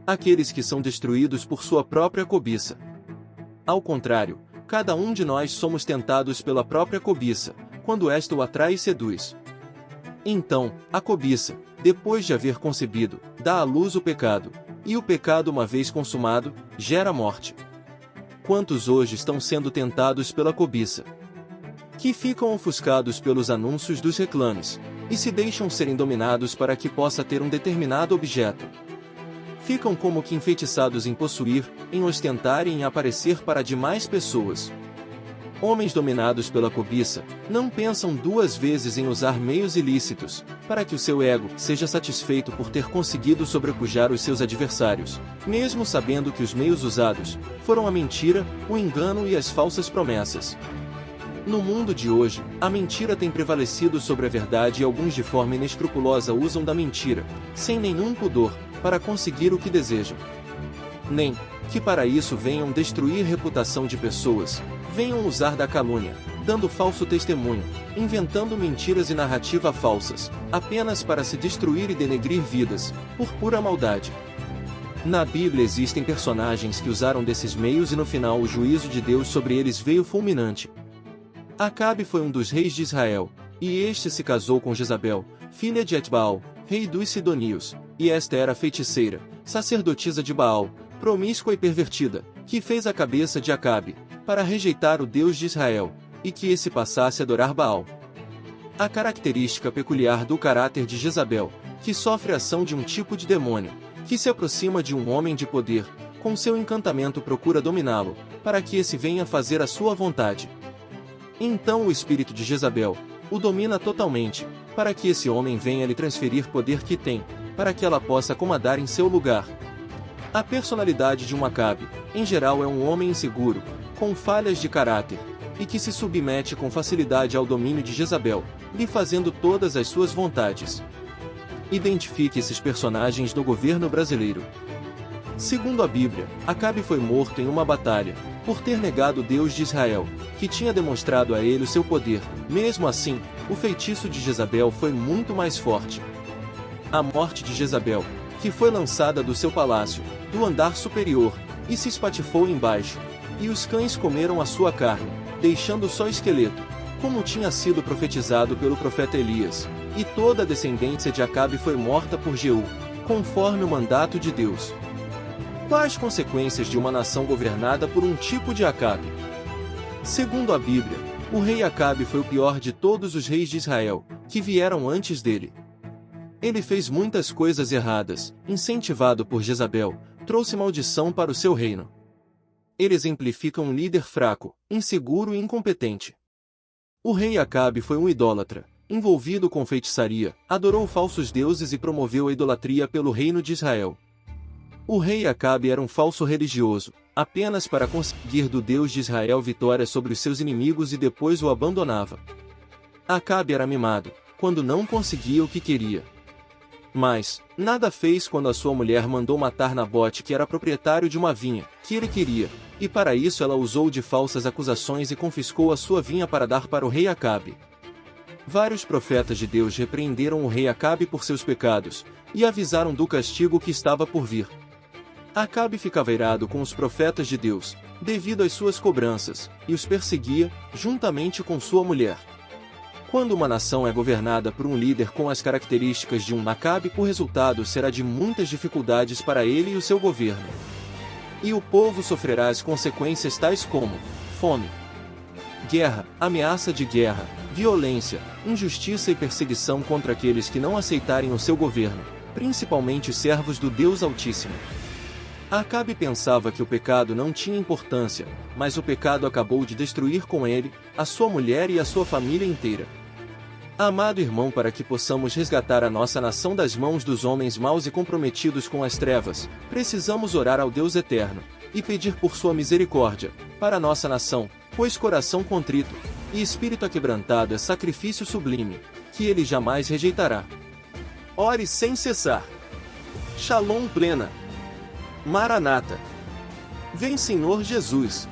aqueles que são destruídos por sua própria cobiça. Ao contrário, cada um de nós somos tentados pela própria cobiça, quando esta o atrai e seduz. Então, a cobiça, depois de haver concebido, dá à luz o pecado, e o pecado, uma vez consumado, gera morte. Quantos hoje estão sendo tentados pela cobiça? Que ficam ofuscados pelos anúncios dos reclames, e se deixam serem dominados para que possa ter um determinado objeto. Ficam como que enfeitiçados em possuir, em ostentar e em aparecer para demais pessoas. Homens dominados pela cobiça, não pensam duas vezes em usar meios ilícitos, para que o seu ego seja satisfeito por ter conseguido sobrepujar os seus adversários, mesmo sabendo que os meios usados foram a mentira, o engano e as falsas promessas. No mundo de hoje, a mentira tem prevalecido sobre a verdade e alguns de forma inescrupulosa usam da mentira, sem nenhum pudor, para conseguir o que desejam. Nem que para isso venham destruir reputação de pessoas, venham usar da calúnia, dando falso testemunho, inventando mentiras e narrativa falsas, apenas para se destruir e denegrir vidas, por pura maldade. Na Bíblia existem personagens que usaram desses meios e no final o juízo de Deus sobre eles veio fulminante. Acabe foi um dos reis de Israel, e este se casou com Jezabel, filha de Etbaal, rei dos Sidonios, e esta era feiticeira, sacerdotisa de Baal, promíscua e pervertida, que fez a cabeça de Acabe, para rejeitar o Deus de Israel, e que esse passasse a adorar Baal. A característica peculiar do caráter de Jezabel, que sofre a ação de um tipo de demônio, que se aproxima de um homem de poder, com seu encantamento procura dominá-lo, para que esse venha fazer a sua vontade. Então o espírito de Jezabel o domina totalmente, para que esse homem venha lhe transferir poder que tem, para que ela possa comandar em seu lugar. A personalidade de um Acabe, em geral é um homem inseguro, com falhas de caráter, e que se submete com facilidade ao domínio de Jezabel, lhe fazendo todas as suas vontades. Identifique esses personagens no governo brasileiro. Segundo a Bíblia, Acabe foi morto em uma batalha, por ter negado o Deus de Israel, que tinha demonstrado a ele o seu poder. Mesmo assim, o feitiço de Jezabel foi muito mais forte. A morte de Jezabel, que foi lançada do seu palácio, do andar superior, e se espatifou embaixo, e os cães comeram a sua carne, deixando só esqueleto, como tinha sido profetizado pelo profeta Elias, e toda a descendência de Acabe foi morta por Jeú, conforme o mandato de Deus. Quais consequências de uma nação governada por um tipo de Acabe? Segundo a Bíblia, o rei Acabe foi o pior de todos os reis de Israel, que vieram antes dele. Ele fez muitas coisas erradas, incentivado por Jezabel, trouxe maldição para o seu reino. Ele exemplifica um líder fraco, inseguro e incompetente. O rei Acabe foi um idólatra, envolvido com feitiçaria, adorou falsos deuses e promoveu a idolatria pelo reino de Israel. O rei Acabe era um falso religioso, apenas para conseguir do Deus de Israel vitória sobre os seus inimigos e depois o abandonava. Acabe era mimado, quando não conseguia o que queria. Mas, nada fez quando a sua mulher mandou matar Nabote, que era proprietário de uma vinha, que ele queria, e para isso ela usou de falsas acusações e confiscou a sua vinha para dar para o rei Acabe. Vários profetas de Deus repreenderam o rei Acabe por seus pecados, e avisaram do castigo que estava por vir. Acabe ficava irado com os profetas de Deus, devido às suas cobranças, e os perseguia, juntamente com sua mulher. Quando uma nação é governada por um líder com as características de um Acabe, o resultado será de muitas dificuldades para ele e o seu governo. E o povo sofrerá as consequências tais como fome, guerra, ameaça de guerra, violência, injustiça e perseguição contra aqueles que não aceitarem o seu governo, principalmente os servos do Deus Altíssimo. Acabe pensava que o pecado não tinha importância, mas o pecado acabou de destruir com ele, a sua mulher e a sua família inteira. Amado irmão, para que possamos resgatar a nossa nação das mãos dos homens maus e comprometidos com as trevas, precisamos orar ao Deus Eterno, e pedir por sua misericórdia, para a nossa nação, pois coração contrito e espírito aquebrantado é sacrifício sublime, que ele jamais rejeitará. Ore sem cessar. Shalom plena. Maranata. Vem Senhor Jesus.